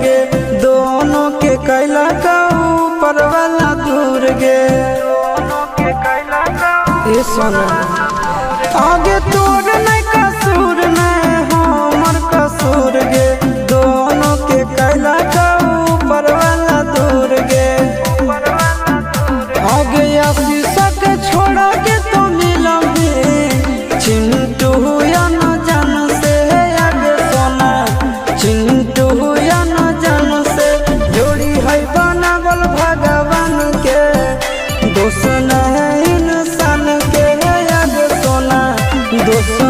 गे दोनों के कैला का ऊपर वाला दूर गे ये सोना आगे तोर नहीं कसूर नहीं हमर कसूर गे दोनों के कैला का ऊपर वाला दूर गे आगे शीशा के छोड़ा के तो मिलबे चिंटू या न जान से आगे सोना चिंटू या न जान से जोड़ी है बनावल भगवान के दोस्त नहीं इंसान के आगे सोना दोस्त